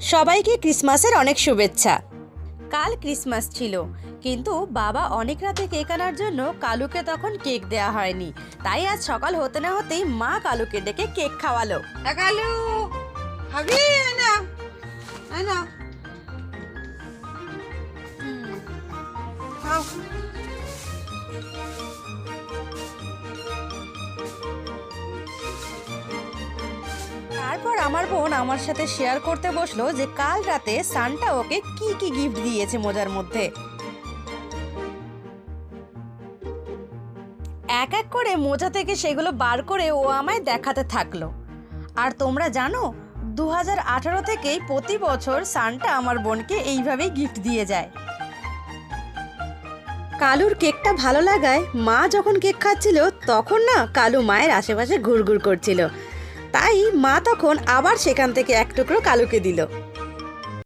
সবাইকে ক্রিসমাসের অনেক শুভেচ্ছা। কাল ক্রিসমাস ছিল, কিন্তু বাবা অনেক রাতে কেক আনার জন্য কালুকে তখন কেক দেওয়া হয়নি। তাই আজ সকাল হতে না হতেই মা কালুকে ডেকে কেক খাওয়ালো। কালু খাবি না না খাও। তারপর আমার বোন আমার সাথে শেয়ার করতে বসলো যে কাল রাতে সান্টা ওকে কি কি গিফট দিয়েছে মোজার মধ্যে। এক এক করে মোজা থেকে সেগুলো বার করে ও আমায় দেখাতে থাকলো। আর তোমরা জানো, 2018 থেকেই প্রতি বছর সান্টা আমার বোনকে এইভাবেই গিফট দিয়ে যায়। কালুর কেকটা ভালো লাগায় মা যখন কেক খাচ্ছিল তখন না কালু মায়ের আশেপাশে ঘুরঘুর করছিল। তাই মা তখন আবার সেখান থেকে এক টুকরো কালুকে দিল।